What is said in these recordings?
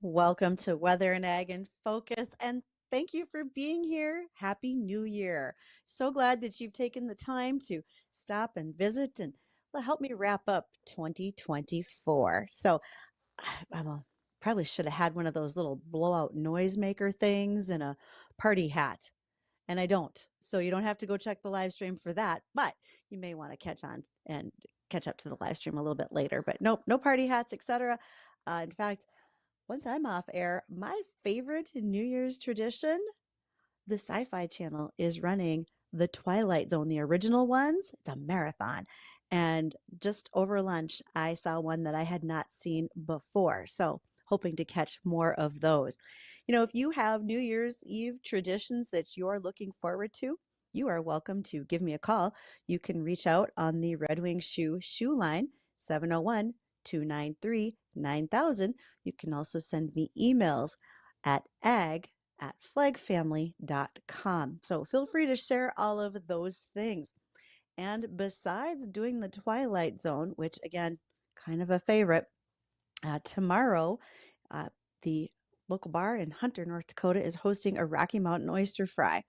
Welcome to Weather and Ag in Focus, and thank you for being here. Happy New Year. So glad that you've taken the time to stop and visit and help me wrap up 2024. So probably should have had one of those little blowout noisemaker things and a party hat, and I don't. So you don't have to go check the live stream for that, but you may want to catch on and catch up to the live stream a little bit later. But nope, no party hats, etc. In fact, once I'm off air, my favorite New Year's tradition, the Sci-Fi Channel is running the Twilight Zone, the original ones. It's a marathon. And just over lunch, I saw one that I had not seen before. So hoping to catch more of those. If you have New Year's Eve traditions that you're looking forward to, you are welcome to give me a call. You can reach out on the Red Wing shoe line, 701 293 9000. You can also send me emails at ag@flagfamily.com. So feel free to share all of those things. And besides doing the Twilight Zone, which again, kind of a favorite, tomorrow, the local bar in Hunter, North Dakota is hosting a Rocky Mountain oyster fry.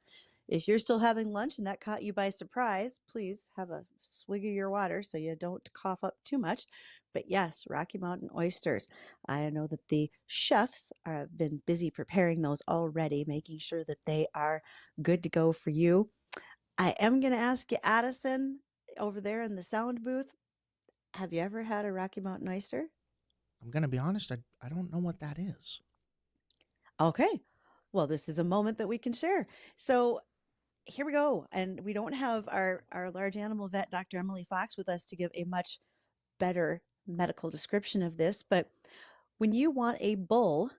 If you're still having lunch and that caught you by surprise, please have a swig of your water so you don't cough up too much. But yes, Rocky Mountain oysters. I know that the chefs have been busy preparing those already, making sure that they are good to go for you. I am going to ask you, Addison, over there in the sound booth, have you ever had a Rocky Mountain oyster? I'm going to be honest, I don't know what that is. Okay. Well, this is a moment that we can share. So here we go. And we don't have our large animal vet, Dr. Emily Fox, with us to give a much better medical description of this. But when you want a bull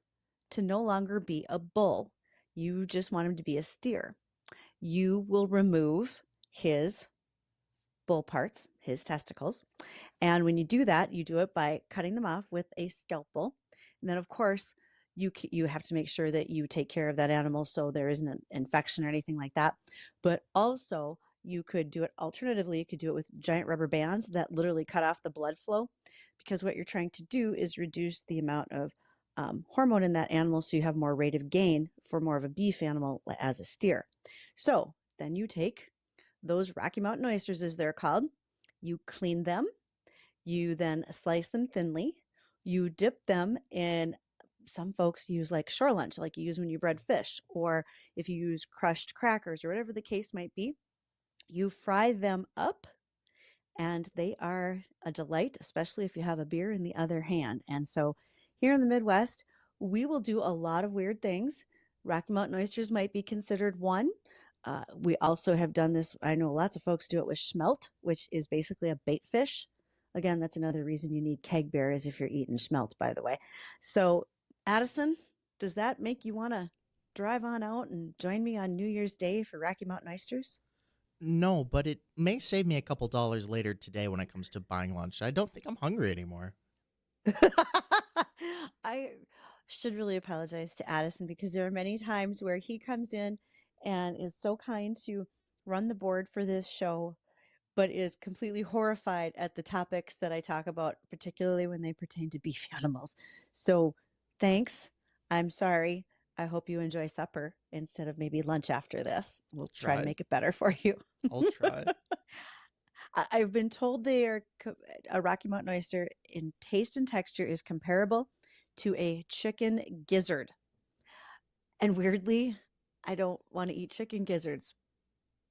to no longer be a bull, you just want him to be a steer, you will remove his bull parts, his testicles. And when you do that, you do it by cutting them off with a scalpel. And then, of course, you have to make sure that you take care of that animal so there isn't an infection or anything like that. But also, you could do it alternatively. You could do it with giant rubber bands that literally cut off the blood flow, because what you're trying to do is reduce the amount of hormone in that animal so you have more rate of gain for more of a beef animal as a steer. So then you take those Rocky Mountain oysters, as they're called, you clean them, you then slice them thinly, you dip them in, some folks use like shore lunch, like you use when you bread fish, or if you use crushed crackers or whatever the case might be, you fry them up and they are a delight, especially if you have a beer in the other hand. And so here in the Midwest, we will do a lot of weird things. Rocky Mountain oysters might be considered one. We also have done this. I know lots of folks do it with schmelt, which is basically a bait fish. Again, that's another reason you need keg bears if you're eating schmelt, by the way. So Addison, does that make you want to drive on out and join me on New Year's Day for Rocky Mountain oysters? No, but it may save me a couple dollars later today when it comes to buying lunch. I don't think I'm hungry anymore. I should really apologize to Addison, because there are many times where he comes in and is so kind to run the board for this show, but is completely horrified at the topics that I talk about, particularly when they pertain to beef animals. So thanks. I'm sorry. I hope you enjoy supper instead of maybe lunch after this. I'll We'll try to try. make it better for you. I'll try. I've been told a Rocky Mountain oyster in taste and texture is comparable to a chicken gizzard. And weirdly, I don't want to eat chicken gizzards,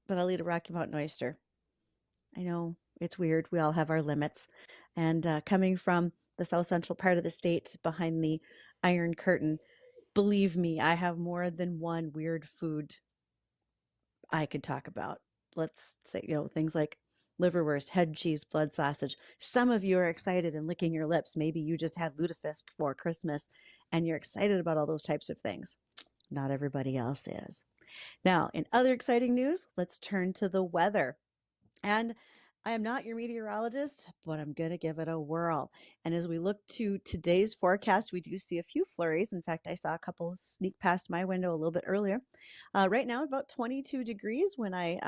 but I'll eat a Rocky Mountain oyster. I know it's weird. We all have our limits. And coming from the south central part of the state behind the Iron Curtain, believe me, I have more than one weird food I could talk about. Let's say, things like liverwurst, head cheese, blood sausage. Some of you are excited and licking your lips. Maybe you just had lutefisk for Christmas and you're excited about all those types of things. Not everybody else is. Now, in other exciting news, let's turn to the weather. And I am not your meteorologist, but I'm going to give it a whirl. And as we look to today's forecast, we do see a few flurries. In fact, I saw a couple sneak past my window a little bit earlier. Right now, about 22 degrees. When I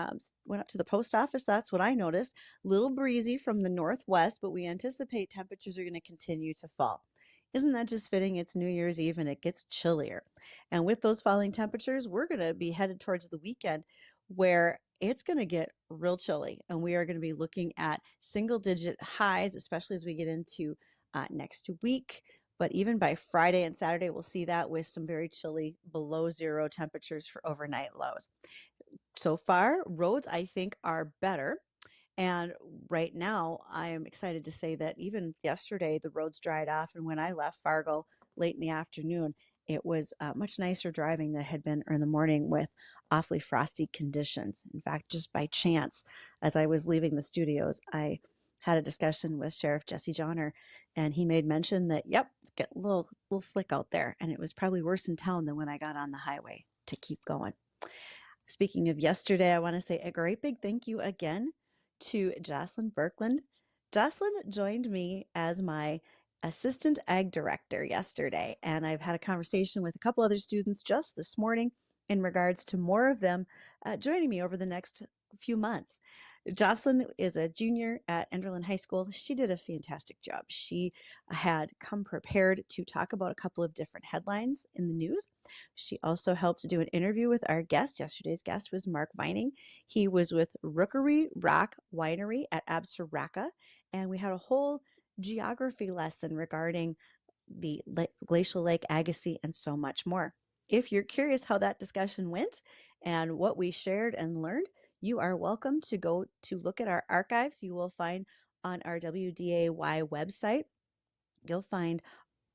went up to the post office, that's what I noticed. Little breezy from the northwest, but we anticipate temperatures are going to continue to fall. Isn't that just fitting? It's New Year's Eve and it gets chillier. And with those falling temperatures, we're going to be headed towards the weekend where it's going to get real chilly. And we are going to be looking at single digit highs, especially as we get into next week. But even by Friday and Saturday, we'll see that with some very chilly below zero temperatures for overnight lows. So far, roads, I think, are better. And right now, I am excited to say that even yesterday, the roads dried off. And when I left Fargo late in the afternoon, it was much nicer driving than it had been in the morning with awfully frosty conditions. In fact, just by chance, as I was leaving the studios, I had a discussion with Sheriff Jesse Johnner, and he made mention that, yep, it's getting a little slick out there. And it was probably worse in town than when I got on the highway to keep going. Speaking of yesterday, I want to say a great big thank you again to Jocelyn Berkland. Jocelyn joined me as my assistant ag director yesterday, and I've had a conversation with a couple other students just this morning in regards to more of them joining me over the next few months. Jocelyn is a junior at Enderlin High School. She did a fantastic job. She had come prepared to talk about a couple of different headlines in the news. She also helped do an interview with our guest. Yesterday's guest was Mark Vining. He was with Rookery Rock Winery at Absaraka, and we had a whole geography lesson regarding the glacial lake Agassiz and so much more. If you're curious how that discussion went and what we shared and learned, you are welcome to go to look at our archives. You will find on our WDAY website, you'll find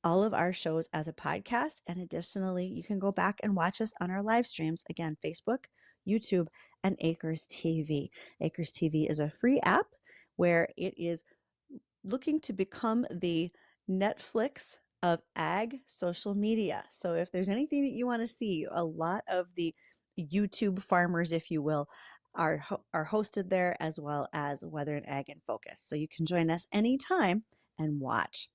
all of our shows as a podcast. And additionally, you can go back and watch us on our live streams. Again, Facebook, YouTube, and Acres TV. Acres TV is a free app where it is looking to become the Netflix of ag social media. So if there's anything that you want to see, a lot of the YouTube farmers, if you will, are hosted there, as well as Weather and Ag in Focus. So you can join us anytime and watch.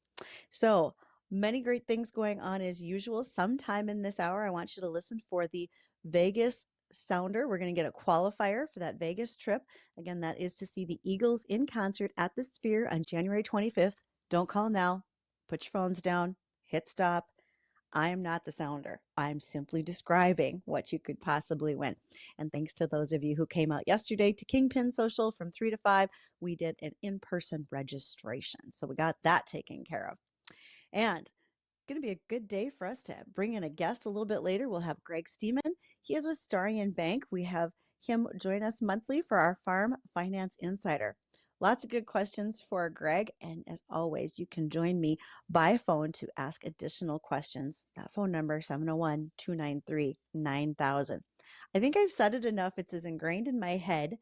So many great things going on as usual. Sometime in this hour, I want you to listen for the Vegas Sounder. We're going to get a qualifier for that Vegas trip. Again, that is to see the Eagles in concert at the Sphere on January 25th. Don't call now. Put your phones down. Hit stop. I am not the sounder. I'm simply describing what you could possibly win. And thanks to those of you who came out yesterday to Kingpin Social from 3 to 5, we did an in-person registration. So we got that taken care of. And going to be a good day for us to bring in a guest a little bit later. We'll have Greg Stemen. He is with Starion Bank. We have him join us monthly for our Farm Finance Insider. Lots of good questions for Greg. And as always, you can join me by phone to ask additional questions. That phone number, 701-293-9000. I think I've said it enough. It's as ingrained in my head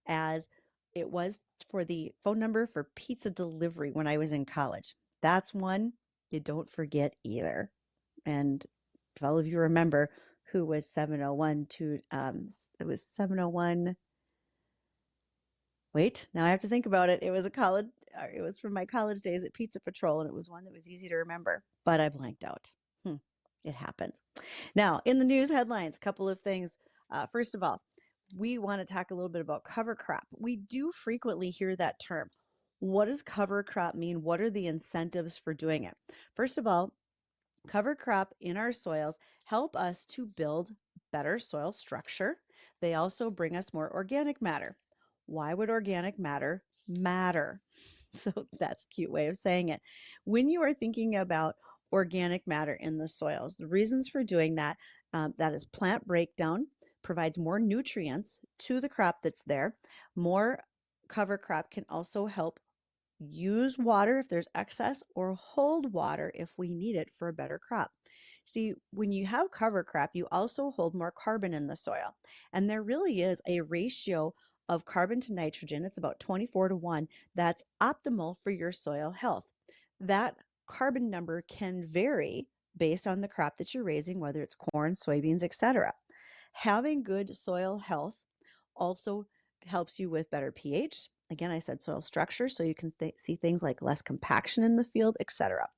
as it was for the phone number for pizza delivery when I was in college. That's one you don't forget either. And if all of you remember who was 701 to, it was 701. Wait, now I have to think about it. It was it was from my college days at Pizza Patrol, and it was one that was easy to remember, but I blanked out. It happens. Now, in the news headlines, a couple of things. First of all, we want to talk a little bit about cover crop. We do frequently hear that term. What does cover crop mean? What are the incentives for doing it? First of all, cover crop in our soils help us to build better soil structure. They also bring us more organic matter. Why would organic matter matter? So that's a cute way of saying it. When you are thinking about organic matter in the soils, the reasons for doing that, that is plant breakdown, provides more nutrients to the crop that's there. More cover crop can also help use water if there's excess or hold water if we need it for a better crop. See, when you have cover crop, you also hold more carbon in the soil. And there really is a ratio of carbon to nitrogen. It's about 24 to 1. That's optimal for your soil health. That carbon number can vary based on the crop that you're raising, whether it's corn, soybeans, etc. Having good soil health also helps you with better pH. Again, I said soil structure, so you can see things like less compaction in the field, etc.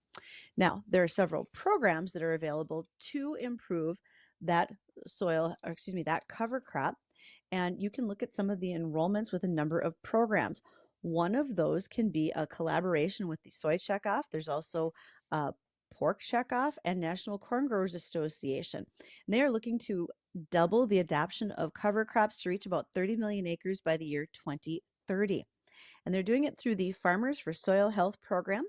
Now, there are several programs that are available to improve that that cover crop. And you can look at some of the enrollments with a number of programs. One of those can be a collaboration with the Soy Checkoff. There's also Pork Checkoff and National Corn Growers Association. And they are looking to double the adoption of cover crops to reach about 30 million acres by the year 2030. And they're doing it through the Farmers for Soil Health program.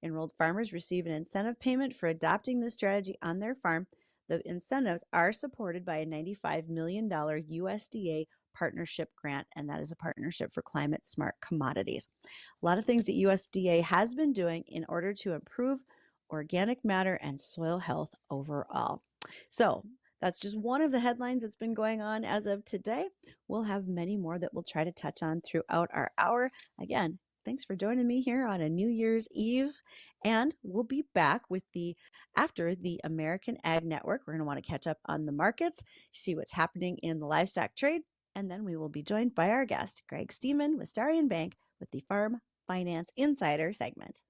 Enrolled farmers receive an incentive payment for adopting this strategy on their farm. The incentives are supported by a $95 million USDA partnership grant, and that is a partnership for climate smart commodities. A lot of things that USDA has been doing in order to improve organic matter and soil health overall. So, that's just one of the headlines that's been going on as of today. We'll have many more that we'll try to touch on throughout our hour. Again, thanks for joining me here on a New Year's Eve. And we'll be back with after the American Ag Network. We're going to want to catch up on the markets, see what's happening in the livestock trade. And then we will be joined by our guest, Greg Stemen with Starion Bank, with the Farm Finance Insider segment.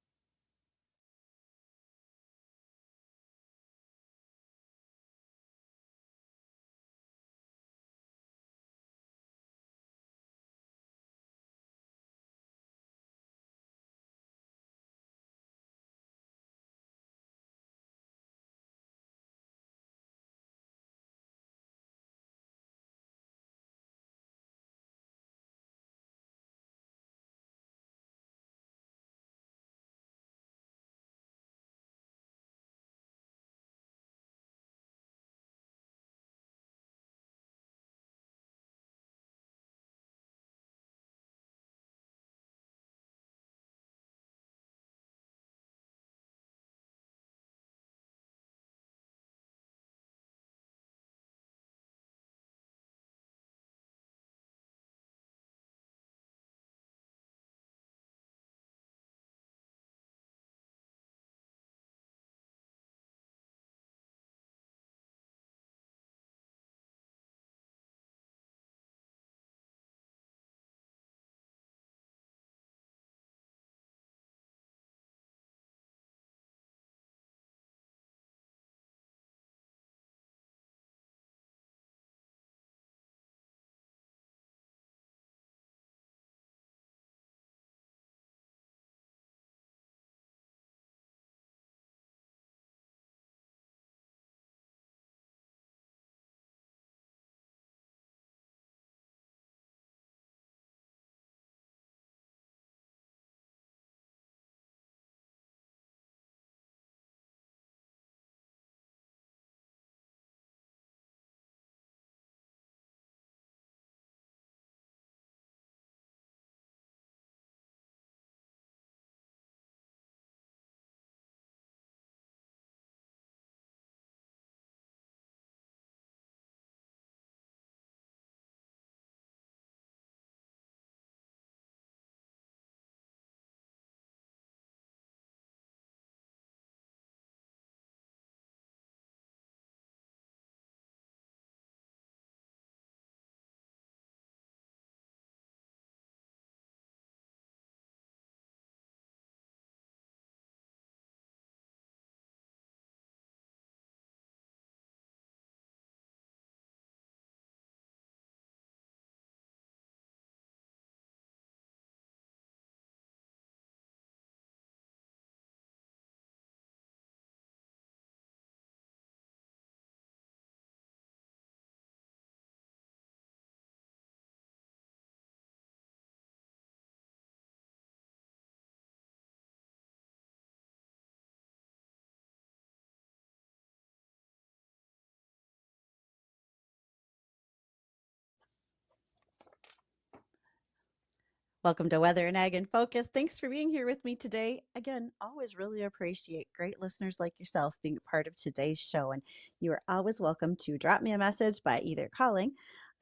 Welcome to Weather and Ag in Focus. Thanks for being here with me today. Again, always really appreciate great listeners like yourself being a part of today's show. And you are always welcome to drop me a message by either calling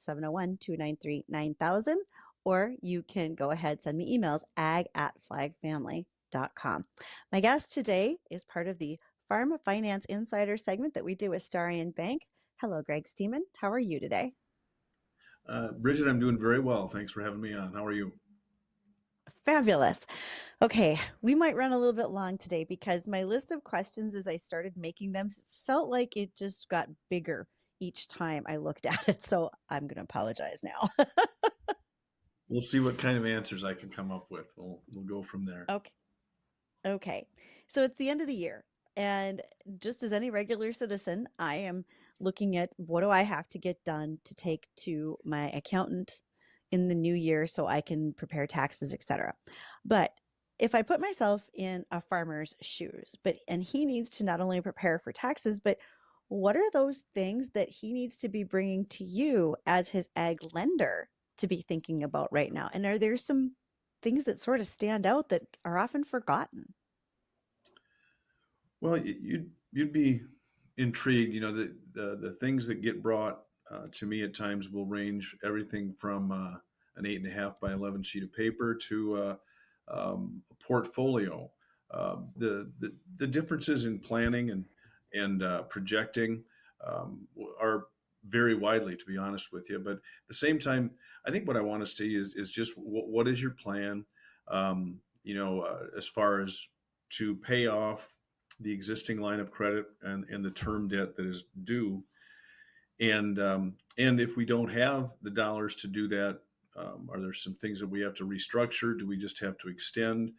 701-293-9000, or you can go ahead, send me emails, ag@flagfamily.com. My guest today is part of the Farm Finance Insider segment that we do with Starion Bank. Hello, Greg Stemen. How are you today? Bridgette, I'm doing very well. Thanks for having me on. How are you? Fabulous. Okay, we might run a little bit long today because my list of questions as I started making them felt like it just got bigger each time I looked at it. So I'm going to apologize now. We'll see what kind of answers I can come up with. We'll go from there. Okay. Okay. So it's the end of the year. And just as any regular citizen, I am looking at what do I have to get done to take to my accountant in the new year so I can prepare taxes, etc. But if I put myself in a farmer's shoes, and he needs to not only prepare for taxes, but what are those things that he needs to be bringing to you as his ag lender to be thinking about right now? And are there some things that sort of stand out that are often forgotten? Well, you'd be intrigued. You know, the things that get brought to me at times will range everything from an 8.5 by 11 sheet of paper to a portfolio. The differences in planning and projecting are very widely, to be honest with you. But at the same time, I think what I want to see is just what is your plan? As far as to pay off the existing line of credit and the term debt that is due. And if we don't have the dollars to do that, are there some things that we have to restructure? Do we just have to extend?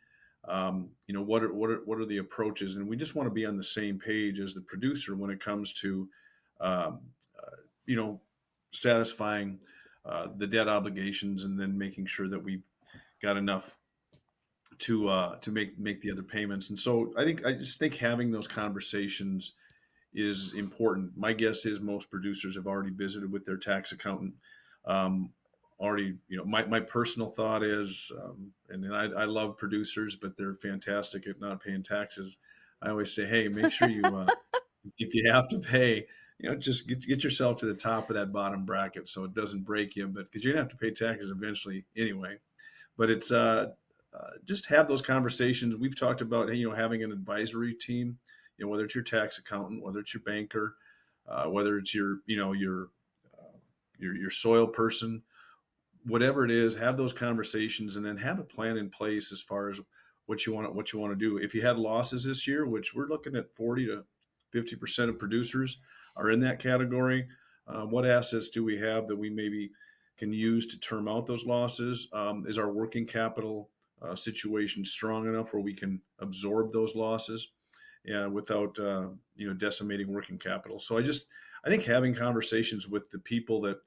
What are the approaches? And we just want to be on the same page as the producer when it comes to, um, you know, satisfying the debt obligations and then making sure that we've got enough to make the other payments. And so I just think having those conversations is important. My guess is most producers have already visited with their tax accountant. Um, Already, my personal thought is, and I love producers, but they're fantastic at not paying taxes. I always say, hey, make sure you, if you have to pay, just get yourself to the top of that bottom bracket so it doesn't break you. But because you're gonna have to pay taxes eventually anyway. But it's just have those conversations. We've talked about having an advisory team. Whether it's your tax accountant, whether it's your banker, whether it's your soil person, whatever it is, have those conversations and then have a plan in place as far as what you want to do. If you had losses this year, which we're looking at 40 to 50% of producers are in that category, what assets do we have that we maybe can use to term out those losses? Is our working capital situation strong enough where we can absorb those losses without decimating working capital? So I think having conversations with the people that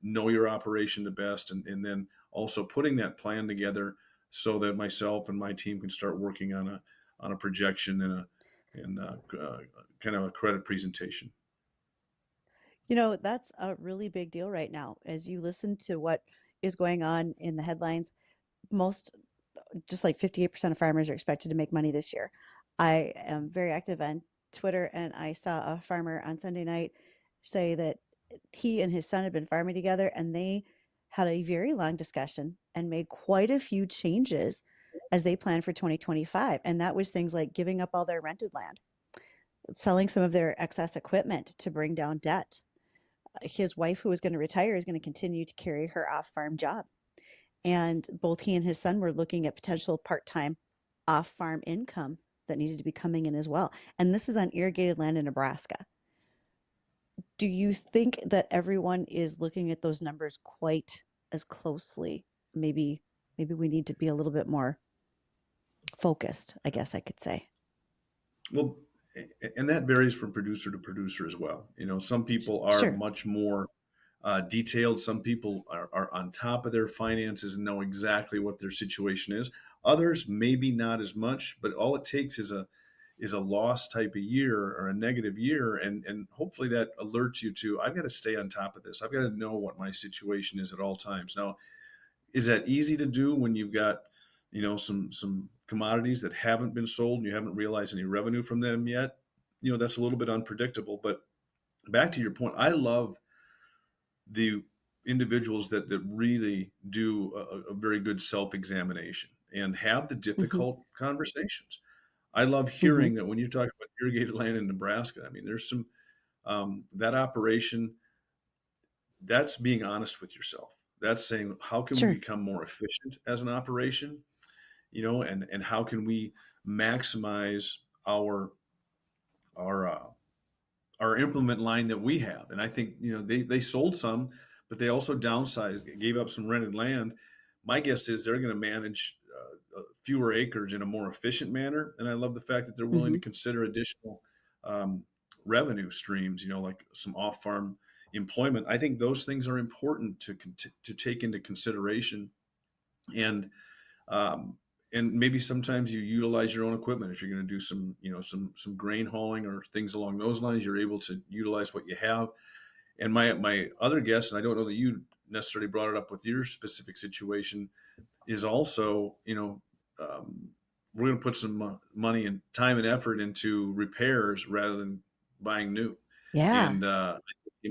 know your operation the best, and then also putting that plan together so that myself and my team can start working on a projection and kind of a credit presentation. That's a really big deal right now. As you listen to what is going on in the headlines, most, just like 58% of farmers are expected to make money this year. I am very active on Twitter, and I saw a farmer on Sunday night say that he and his son had been farming together, and they had a very long discussion and made quite a few changes as they planned for 2025. And that was things like giving up all their rented land, selling some of their excess equipment to bring down debt. His wife, who was going to retire, is going to continue to carry her off farm job. And both he and his son were looking at potential part time off farm income that needed to be coming in as well. And this is on irrigated land in Nebraska. Do you think that everyone is looking at those numbers quite as closely? Maybe we need to be a little bit more focused, I guess I could say. Well, and that varies from producer to producer as well. Some people are Sure. much more detailed. Some people are on top of their finances and know exactly what their situation is. Others maybe not as much, but all it takes is a loss type of year or a negative year, and hopefully that alerts you to, I've got to stay on top of this. I've got to know what my situation is at all times. Now, is that easy to do when you've got some commodities that haven't been sold and you haven't realized any revenue from them yet? That's a little bit unpredictable. But back to your point, I love the individuals that really do a very good self-examination and have the Hmm. difficult conversations. I love Hmm. hearing that when you talk about irrigated land in Nebraska. I mean, there's some that operation, that's being honest with yourself. That's saying, how can we Sure. become more efficient as an operation? And how can we maximize our our uh, our implement line that we have? And I think they sold some, but they also downsized, gave up some rented land. My guess is they're going to manage fewer acres in a more efficient manner. And I love the fact that they're willing to Hmm. consider additional um, revenue streams, like some off farm employment. I think those things are important to take into consideration. And um, and maybe sometimes you utilize your own equipment if you're going to do some some grain hauling or things along those lines. You're able to utilize what you have. And my other guess, and I don't know that you necessarily brought it up with your specific situation, is also, we're going to put some money and time and effort into repairs rather than buying new. Yeah. And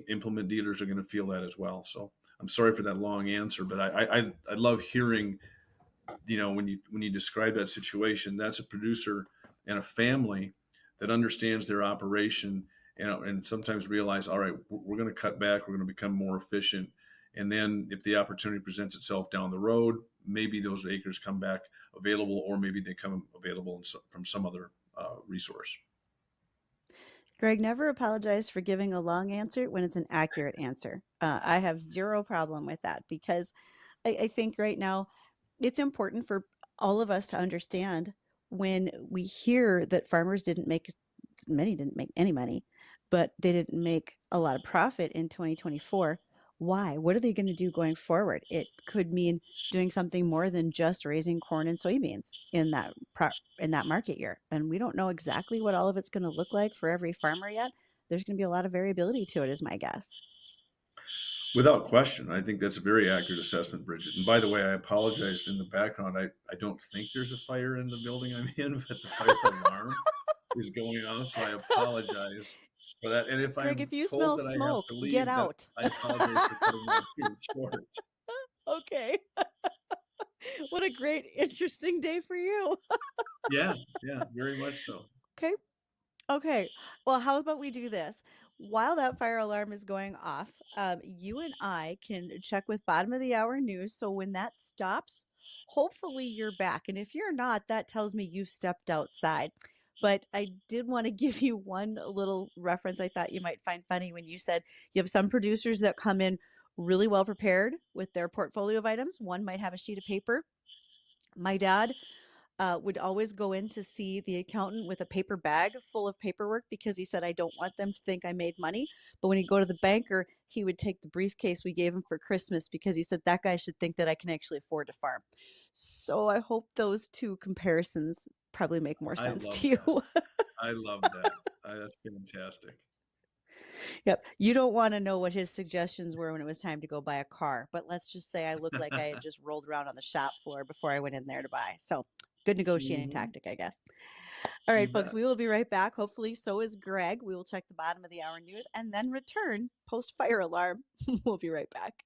implement dealers are going to feel that as well. So I'm sorry for that long answer, but I love hearing, when you describe that situation. That's a producer and a family that understands their operation, and sometimes realize, all right, we're going to cut back, we're going to become more efficient, and then if the opportunity presents itself down the road, maybe those acres come back available, or maybe they come available from some other resource. Greg, never apologize for giving a long answer when it's an accurate answer. I have zero problem with that because I think right now it's important for all of us to understand when we hear that farmers didn't make, many didn't make any money, but they didn't make a lot of profit in 2024. Why? What are they going to do going forward? It could mean doing something more than just raising corn and soybeans in that market year. And we don't know exactly what all of it's going to look like for every farmer yet. There's going to be a lot of variability to it, is my guess. Without question, I think that's a very accurate assessment, Bridget. And by the way, I apologized in the background. I don't think there's a fire in the building I'm in, but the fire alarm is going off, so I apologize for that. And if Greg, I'm if you told smell that I have smoke, to get leave, that out. I apologize for cutting that here short. Okay. What a great, interesting day for you. Yeah, yeah, very much so. Okay. Okay. Well, how about we do this? While that fire alarm is going off, you and I can check with bottom of the hour news. So when that stops, hopefully you're back. And if you're not, that tells me you've stepped outside. But I did want to give you one little reference I thought you might find funny when you said you have some producers that come in really well prepared with their portfolio of items. One might have a sheet of paper. My dad would always go in to see the accountant with a paper bag full of paperwork because he said, I don't want them to think I made money. But when he'd go to the banker, he would take the briefcase we gave him for Christmas because he said, that guy should think that I can actually afford to farm. So I hope those two comparisons probably make more I sense love to that. you. I love that. That's fantastic. Yep. You don't want to know what his suggestions were when it was time to go buy a car, but let's just say I looked like I had just rolled around on the shop floor before I went in there to buy. So good negotiating Hmm. tactic, I guess. All You right, folks, bet. we will be right back. Hopefully, so is Greg. We will check the bottom of the hour news and then return post fire alarm. We'll be right back.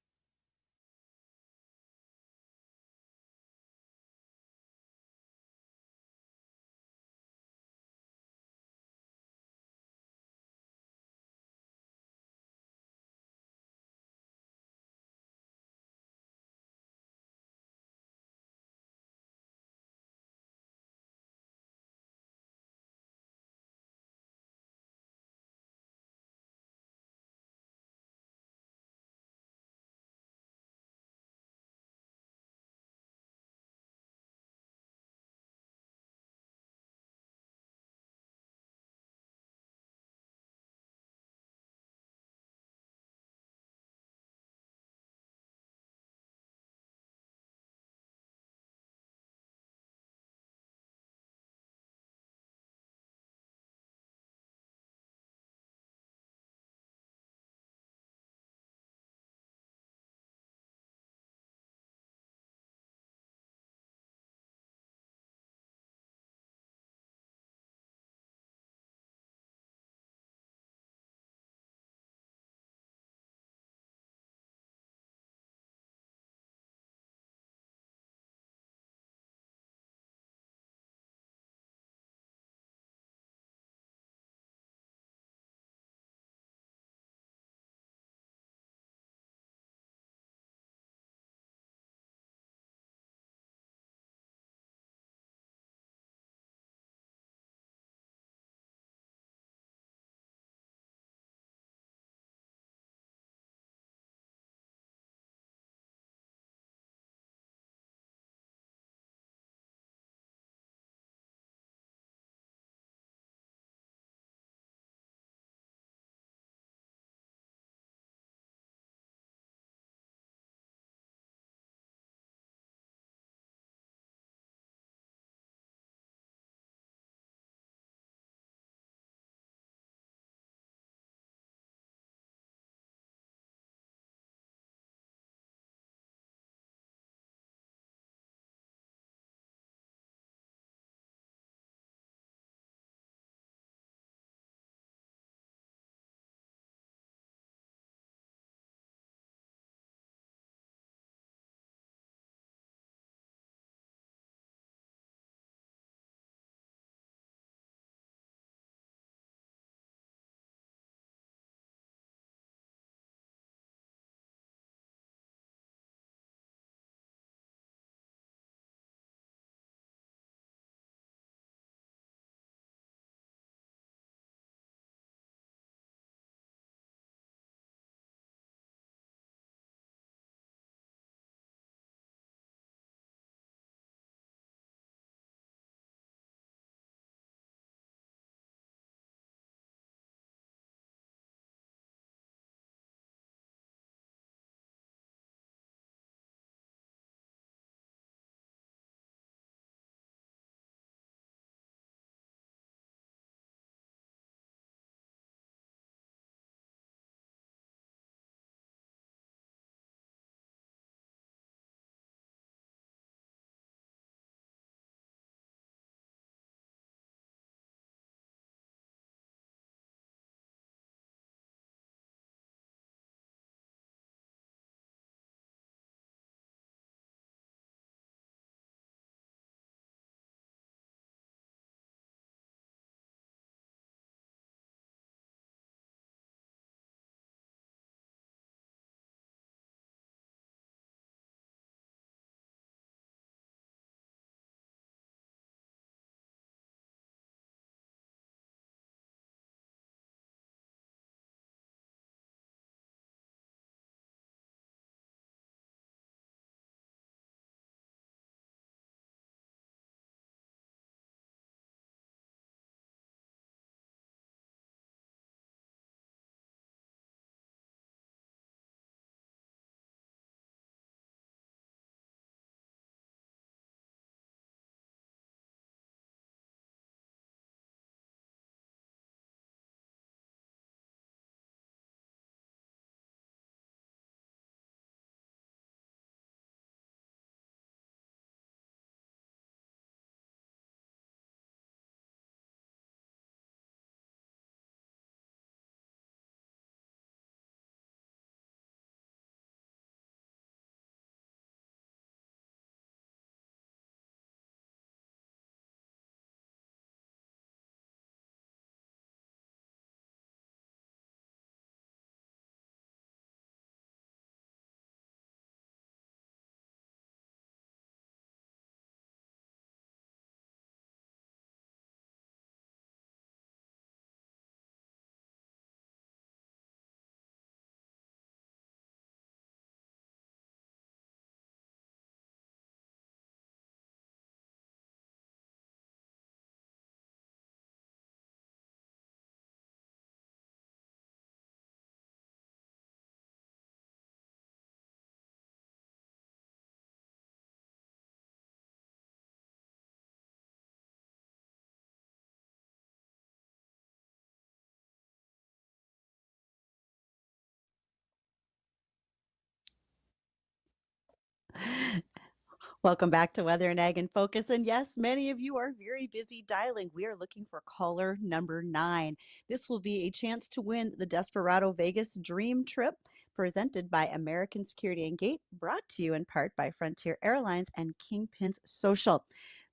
Welcome back to Weather and Ag in Focus. And yes, many of you are very busy dialing. We are looking for caller number 9. This will be a chance to win the Desperado Vegas Dream Trip presented by American Security and Gate, brought to you in part by Frontier Airlines and Kingpins Social.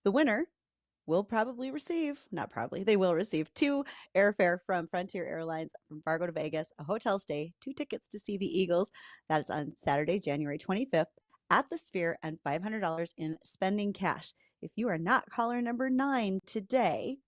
The winner will probably receive, not probably, they will receive 2 airfare from Frontier Airlines from Fargo to Vegas, a hotel stay, 2 tickets to see the Eagles. That's on Saturday, January 25th at the Sphere, and $500 in spending cash. If you are not caller number 9 today,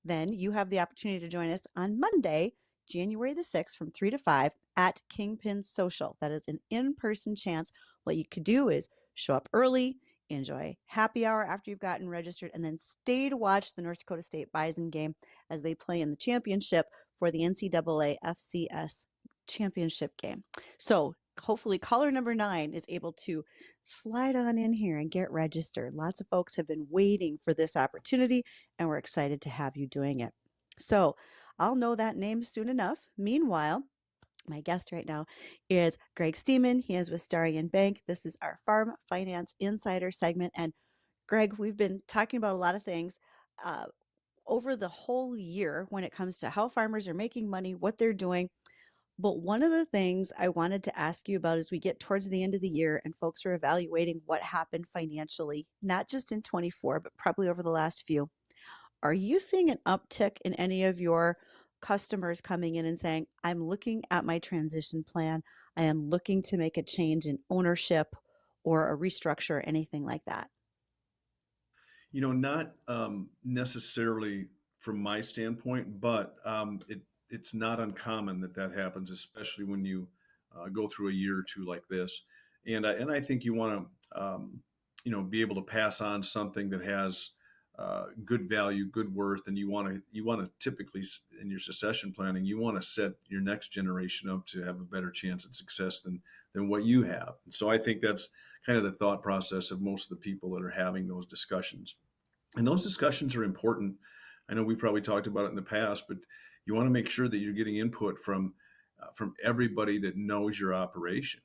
then you have the opportunity to join us on Monday, January the 6th from 3 to 5 at Kingpin Social. That is an in-person chance. What you could do is show up early, enjoy happy hour after you've gotten registered, and then stay to watch the North Dakota State Bison game as they play in the championship for the NCAA FCS championship game. So hopefully caller number 9 is able to slide on in here and get registered. Lots of folks have been waiting for this opportunity, and we're excited to have you doing it. So I'll know that name soon enough. Meanwhile, my guest right now is Greg Stemen. He is with Starion Bank. This is our Farm Finance Insider segment. And Greg, we've been talking about a lot of things uh, over the whole year when it comes to how farmers are making money, what they're doing. But one of the things I wanted to ask you about as we get towards the end of the year and folks are evaluating what happened financially, not just in 24, but probably over the last few. Are you seeing an uptick in any of your customers coming in and saying, I'm looking at my transition plan, I am looking to make a change in ownership or a restructure or anything like that? Not necessarily from my standpoint, but it's not uncommon that that happens, especially when you go through a year or two like this. And I think you want to be able to pass on something that has good value, good worth, and you want to typically in your succession planning, you want to set your next generation up to have a better chance at success than what you have. So I think that's kind of the thought process of most of the people that are having those discussions. And those discussions are important. I know we probably talked about it in the past, but you want to make sure that you're getting input from everybody that knows your operation.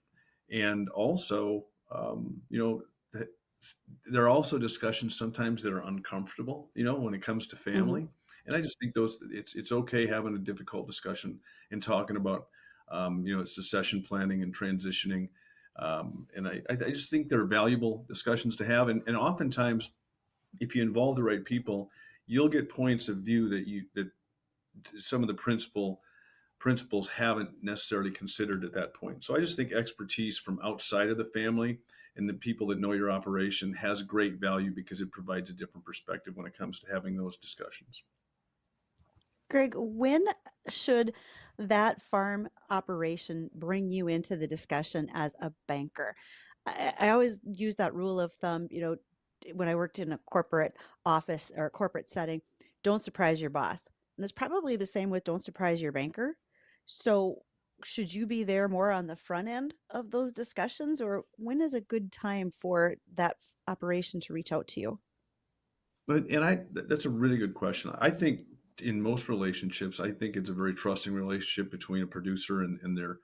And also, that there are also discussions sometimes that are uncomfortable, when it comes to Hmm. family. And I just think it's okay having a difficult discussion and talking about succession planning and transitioning. And I just think they're valuable discussions to have. And oftentimes, if you involve the right people, you'll get points of view that some of the principals haven't necessarily considered at that point. So I just think expertise from outside of the family and the people that know your operation has great value because it provides a different perspective when it comes to having those discussions. Greg, when should that farm operation bring you into the discussion as a banker? I always use that rule of thumb, when I worked in a corporate office or a corporate setting, don't surprise your boss. And it's probably the same with don't surprise your banker. So, should you be there more on the front end of those discussions, or when is a good time for that operation to reach out to you? That's a really good question. I think in most relationships, I think it's a very trusting relationship between a producer and their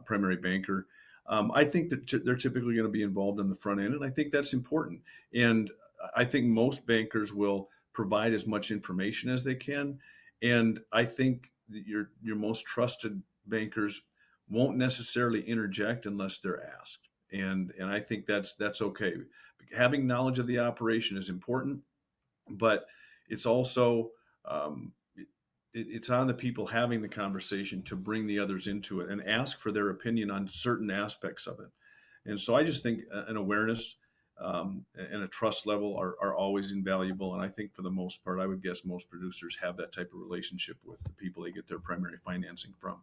primary banker. I think that they're typically going to be involved on the front end, and I think that's important. And I think most bankers will provide as much information as they can. And I think that your most trusted bankers won't necessarily interject unless they're asked. And I think that's okay. Having knowledge of the operation is important, but it's also it's on the people having the conversation to bring the others into it and ask for their opinion on certain aspects of it. And so I just think an awareness and a trust level are always invaluable. And I think for the most part, I would guess most producers have that type of relationship with the people they get their primary financing from.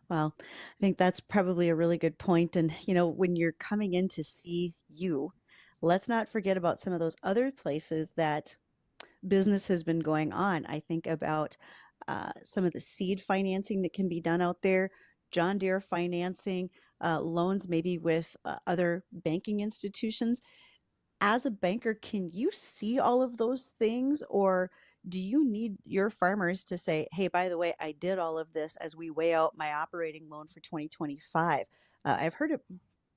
Well, I think that's probably a really good point. And, when you're coming in to see you, let's not forget about some of those other places that business has been going on. I think about some of the seed financing that can be done out there, John Deere financing, loans maybe with other banking institutions. As a banker, can you see all of those things, or do you need your farmers to say, hey, by the way, I did all of this as we weigh out my operating loan for 2025? I've heard it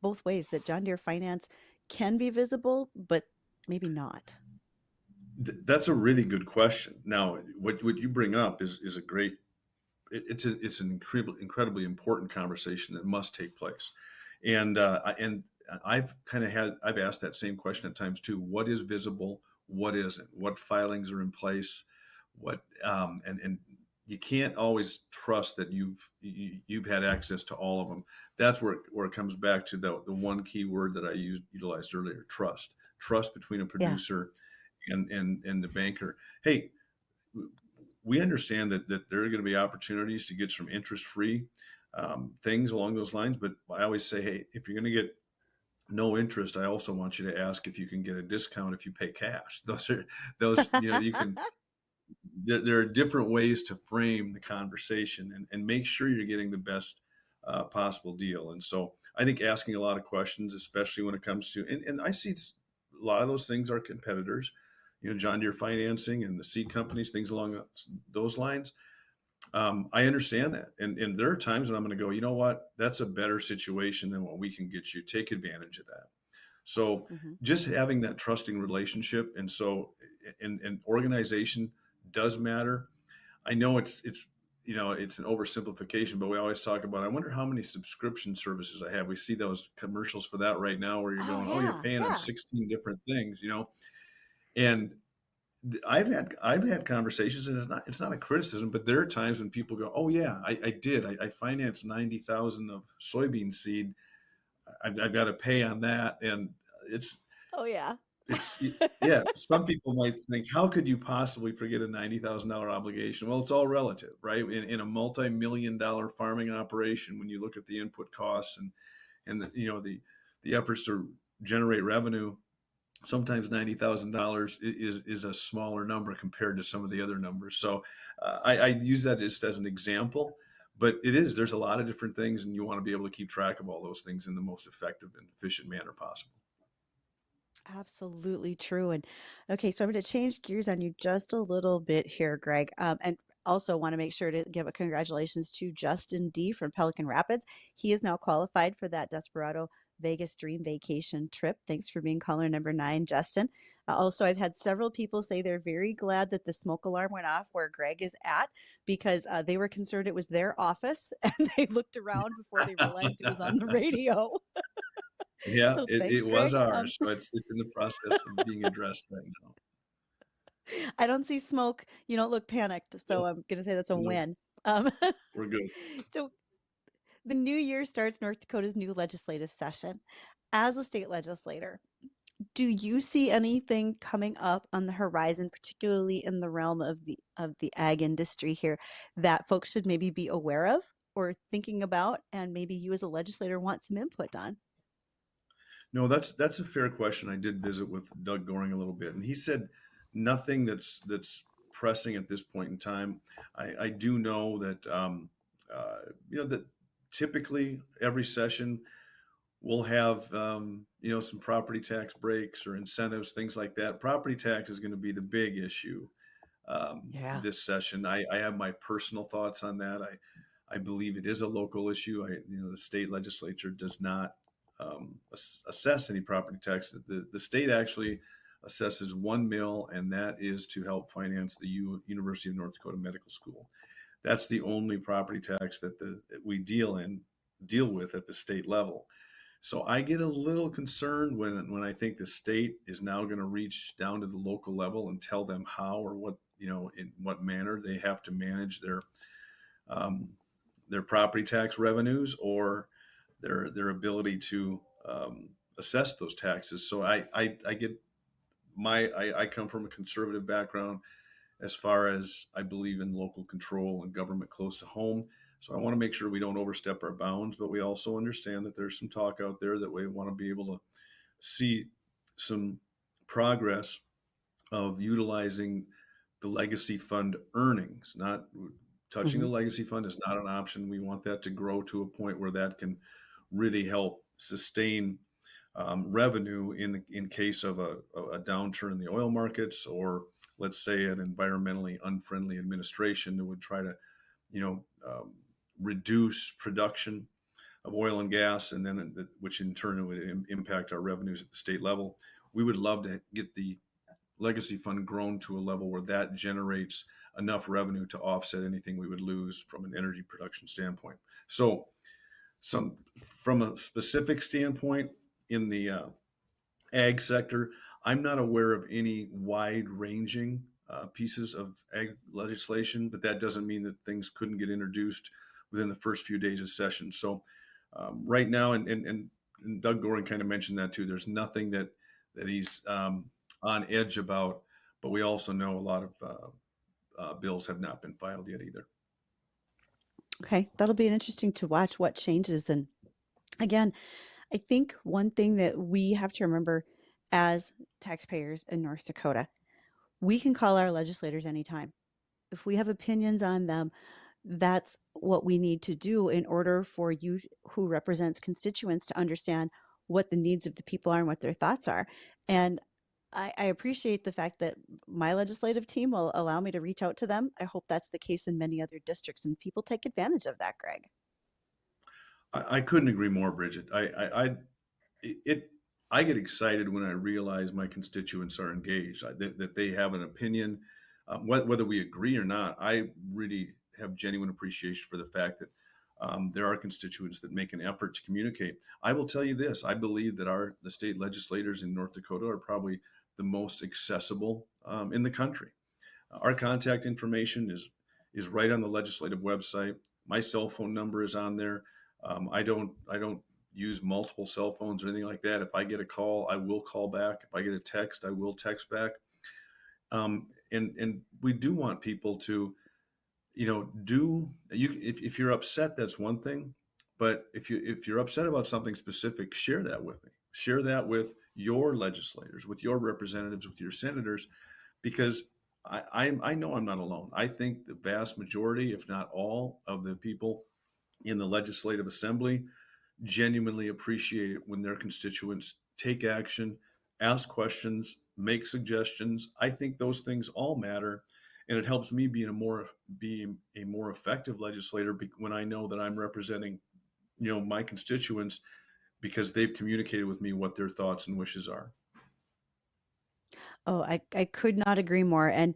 both ways that John Deere Finance can be visible, but maybe not? That's a really good question. Now, what you bring up is a great. It's an incredibly important conversation that must take place, and I've asked that same question at times too. What is visible? What isn't? What filings are in place? What and you can't always trust that you've had access to all of them. That's where it comes back to the one key word that I utilized earlier: trust between a Yeah. producer and the banker. Hey, we understand that there are going to be opportunities to get some interest free things along those lines. But I always say, hey, if you're going to get no interest, I also want you to ask if you can get a discount if you pay cash. Those you can. There are different ways to frame the conversation and make sure you're getting the best possible deal. And so I think asking a lot of questions, especially when it comes to, and I see a lot of those things are competitors, John Deere Financing and the seed companies, things along those lines. I understand that. And there are times when I'm going to go, you know what, that's a better situation than what we can get you. Take advantage of that. So Hmm. just having that trusting relationship. And organization does matter. I know it's an oversimplification, but we always talk about, I wonder how many subscription services I have. We see those commercials for that right now where you're Oh going, oh, you're yeah, paying on yeah. 16 different things, and I've had conversations, and it's not a criticism, but there are times when people go, "Oh yeah, I did. I financed 90,000 of soybean seed. I've got to pay on that." And it's Oh yeah. it's yeah. Some people might think, "How could you possibly forget a $90,000 obligation?" Well, it's all relative, right? In a multi-million-dollar farming operation, when you look at the input costs and the efforts to generate revenue, sometimes $90,000 is a smaller number compared to some of the other numbers. So I use that just as an example, but there's a lot of different things, and you want to be able to keep track of all those things in the most effective and efficient manner possible. Absolutely true. And okay, so I'm going to change gears on you just a little bit here, Greg. And also want to make sure to give a congratulations to Justin D from Pelican Rapids. He is now qualified for that Desperado Vegas Dream Vacation trip. Thanks for being caller number 9, Justin. Also, I've had several people say they're very glad that the smoke alarm went off where Greg is at because they were concerned it was their office and they looked around before they realized it was on the radio. Yeah, So it thanks, was Greg. ours. So it's in the process of being addressed right now. I don't see smoke. You don't look panicked, so Nope, I'm gonna say that's a nope, win. Um, we're good. so the new year starts North Dakota's new legislative session. As a state legislator, do you see anything coming up on the horizon, particularly in the realm of the ag industry here, that folks should maybe be aware of or thinking about, and maybe you as a legislator want some input on? No, that's a fair question. I did visit with Doug Goring a little bit, and he said nothing that's pressing at this point in time. I do know that that typically every session we'll have some property tax breaks or incentives, things like that. Property tax is going to be the big issue Yeah. this session. I have my personal thoughts on that. I believe it is a local issue. The state legislature does not assess any property taxes. The state actually assesses one mill, and that is to help finance the University of North Dakota Medical School. That's the only property tax that we deal with at the state level. So I get a little concerned when I think the state is now going to reach down to the local level and tell them how or what in what manner they have to manage um, their property tax revenues or their ability to assess those taxes. So I get I come from a conservative background as far as I believe in local control and government close to home. So I want to make sure we don't overstep our bounds, but we also understand that there's some talk out there that we want to be able to see some progress of utilizing the legacy fund earnings. Not touching the Hmm. legacy fund is not an option. We want that to grow to a point where that can really help sustain revenue in case of a downturn in the oil markets, or let's say an environmentally unfriendly administration that would try to you know um, reduce production of oil and gas, and then which in turn would impact our revenues at the state level. We would love to get the legacy fund grown to a level where that generates enough revenue to offset anything we would lose from an energy production standpoint. So, some from a specific standpoint in the ag sector, I'm not aware of any wide-ranging pieces of ag legislation, but that doesn't mean that things couldn't get introduced within the first few days of session. So, right now, and Doug Goring kind of mentioned that too. There's nothing that he's on edge about, but we also know a lot of bills have not been filed yet either. Okay, that'll be interesting to watch what changes. And again, I think one thing that we have to remember as taxpayers in North Dakota, we can call our legislators anytime. If we have opinions on them, that's what we need to do in order for you who represents constituents to understand what the needs of the people are and what their thoughts are. And I appreciate the fact that my legislative team will allow me to reach out to them. I hope that's the case in many other districts and people take advantage of that, Greg. I couldn't agree more, Bridget. It I get excited when I realize my constituents are engaged, that they have an opinion, whether we agree or not. I really have genuine appreciation for the fact that there are constituents that make an effort to communicate. I will tell you this: I believe that the state legislators in North Dakota are probably the most accessible in the country. Our contact information is right on the legislative website. My cell phone number is on there. I don't use multiple cell phones or anything like that. If I get a call, I will call back. If I get a text, I will text back. And we do want people to, do you if you're upset, that's one thing. But if you're upset about something specific, share that with me. Share that with your legislators, with your representatives, with your senators, because I know I'm not alone. I think the vast majority, if not all, of the people in the legislative assembly genuinely appreciate it when their constituents take action, ask questions, make suggestions. I think those things all matter, and it helps me be a more effective legislator when I know that I'm representing my constituents because they've communicated with me what their thoughts and wishes are. Oh, I could not agree more. And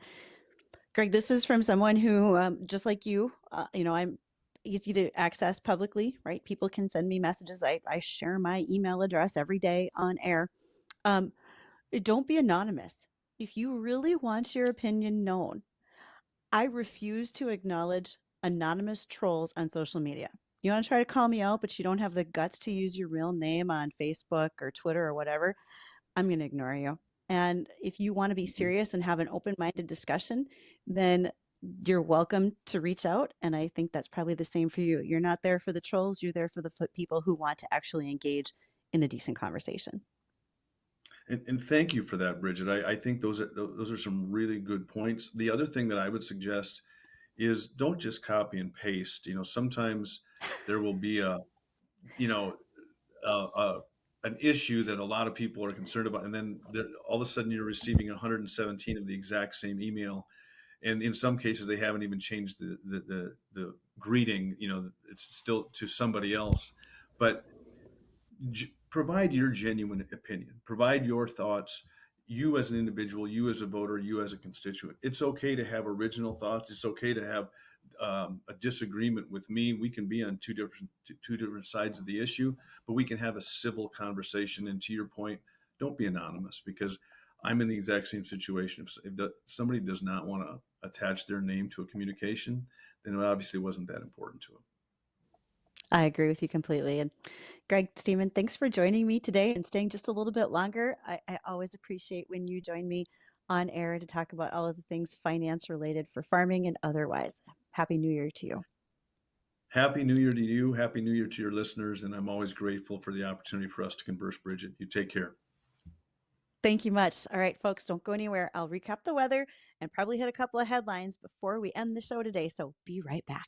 Greg, this is from someone who, just like you, I'm easy to access publicly, right? People can send me messages. I share my email address every day on air. Um, don't be anonymous. If you really want your opinion known, I refuse to acknowledge anonymous trolls on social media. You want to try to call me out, but you don't have the guts to use your real name on Facebook or Twitter or whatever, I'm going to ignore you. And if you want to be serious and have an open minded discussion, then you're welcome to reach out. And I think that's probably the same for you. You're not there for the trolls, you're there for the people who want to actually engage in a decent conversation. And thank you for that, Bridget. I think those are some really good points. The other thing that I would suggest is don't just copy and paste. Sometimes there will be you know, a an issue that a lot of people are concerned about, and then all of a sudden you're receiving 117 of the exact same email, and in some cases they haven't even changed the greeting. It's still to somebody else, but provide your genuine opinion, provide your thoughts. You as an individual, you as a voter, you as a constituent. It's okay to have original thoughts. It's okay to have a disagreement with me. We can be on two different sides of the issue, but we can have a civil conversation. And to your point, don't be anonymous, because I'm in the exact same situation. If somebody does not want to attach their name to a communication, then it obviously wasn't that important to them. I agree with you completely. And Greg Stemen, thanks for joining me today and staying just a little bit longer. I always appreciate when you join me on air to talk about all of the things finance related for farming and otherwise. Happy New Year to you. Happy New Year to you. Happy New Year to your listeners. And I'm always grateful for the opportunity for us to converse, Bridget. You take care. Thank you much. All right, folks, don't go anywhere. I'll recap the weather and probably hit a couple of headlines before we end the show today. So be right back.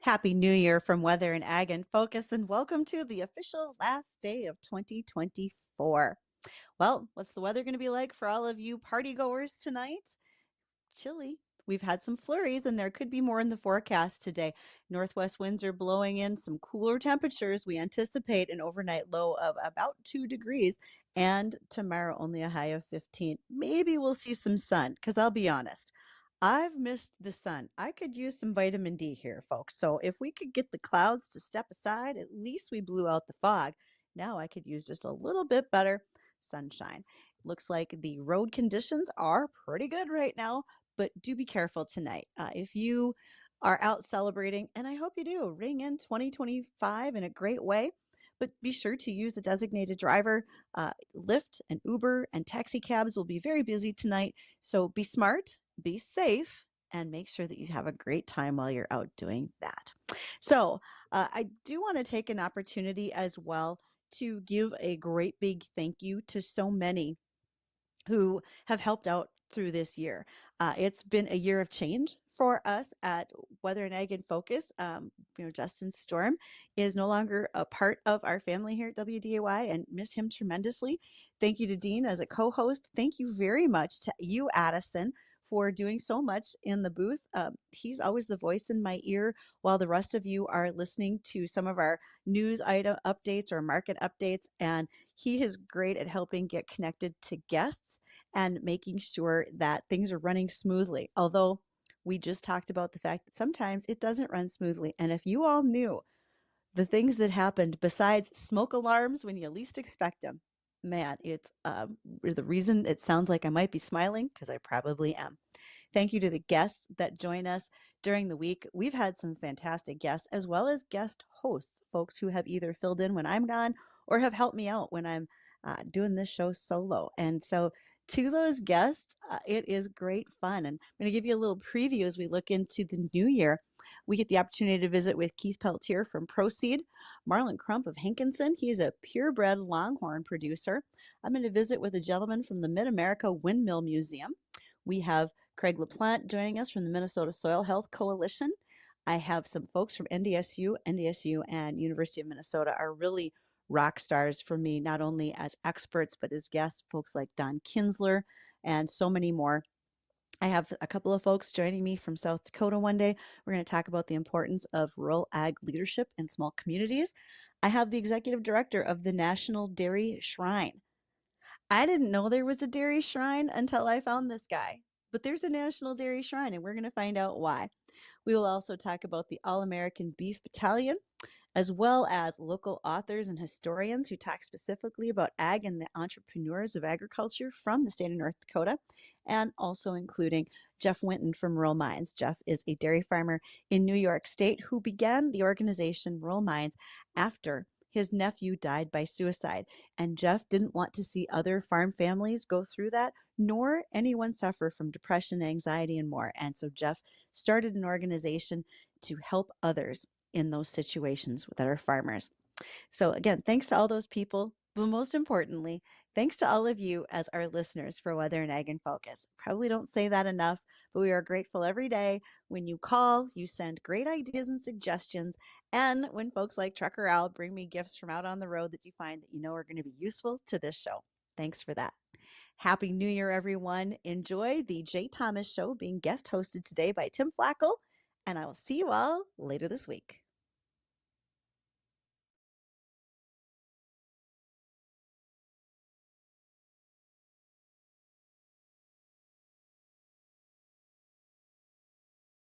Happy New Year from Weather and Ag and Focus, and welcome to the official last day of 2024. Well, what's the weather going to be like for all of you party goers tonight? Chilly. We've had some flurries, and there could be more in the forecast today. Northwest winds are blowing in some cooler temperatures. We anticipate an overnight low of about 2 degrees, and tomorrow only a high of 15. Maybe we'll see some sun, because I'll be honest, I've missed the sun. I could use some vitamin D here, folks. So if we could get the clouds to step aside, at least we blew out the fog. Now I could use just a little bit better sunshine. Looks like the road conditions are pretty good right now, but do be careful tonight. If you are out celebrating, and I hope you do, ring in 2025 in a great way, but be sure to use a designated driver. Lyft and Uber and taxi cabs will be very busy tonight. So be smart, be safe, and make sure that you have a great time while you're out doing that. So I do want to take an opportunity as well to give a great big thank you to so many who have helped out through this year. It's been a year of change for us at Weather and Ag in Focus. Justin Storm is no longer a part of our family here at WDAY and miss him tremendously. Thank you to Dean as a co-host. Thank you very much to you, Addison, for doing so much in the booth. He's always the voice in my ear while the rest of you are listening to some of our news item updates or market updates. And he is great at helping get connected to guests and making sure that things are running smoothly. Although we just talked about the fact that sometimes it doesn't run smoothly. And if you all knew the things that happened besides smoke alarms when you least expect them, man, it's the reason it sounds like I might be smiling, because I probably am. Thank you to the guests that join us during the week. We've had some fantastic guests, as well as guest hosts, folks who have either filled in when I'm gone or have helped me out when I'm doing this show solo. And so to those guests, it is great fun. And I'm going to give you a little preview as we look into the new year. We get the opportunity to visit with Keith Peltier from Proceed, Marlon Crump of Hankinson. He is a purebred Longhorn producer. I'm going to visit with a gentleman from the Mid-America Windmill Museum. We have Craig LaPlante joining us from the Minnesota Soil Health Coalition. I have some folks from NDSU. NDSU and University of Minnesota are really rock stars for me, not only as experts, but as guests, folks like Don Kinsler and so many more. I have a couple of folks joining me from South Dakota one day. We're going to talk about the importance of rural ag leadership in small communities. I have the executive director of the National Dairy Shrine. I didn't know there was a dairy shrine until I found this guy, but there's a National Dairy Shrine, and we're going to find out why. We will also talk about the All-American Beef Battalion, as well as local authors and historians who talk specifically about ag and the entrepreneurs of agriculture from the state of North Dakota, and also including Jeff Winton from Rural Minds. Jeff is a dairy farmer in New York State who began the organization Rural Minds after his nephew died by suicide. And Jeff didn't want to see other farm families go through that, nor anyone suffer from depression, anxiety, and more. And so Jeff started an organization to help others in those situations that are farmers. So again, thanks to all those people, but most importantly, thanks to all of you as our listeners for Weather and Ag in Focus. Probably don't say that enough, but we are grateful every day when you call, you send great ideas and suggestions, and when folks like Trucker Al bring me gifts from out on the road that you find that you know are going to be useful to this show. Thanks for that. Happy New Year, everyone. Enjoy the Jay Thomas Show being guest hosted today by Tim Flackel, and I will see you all later this week.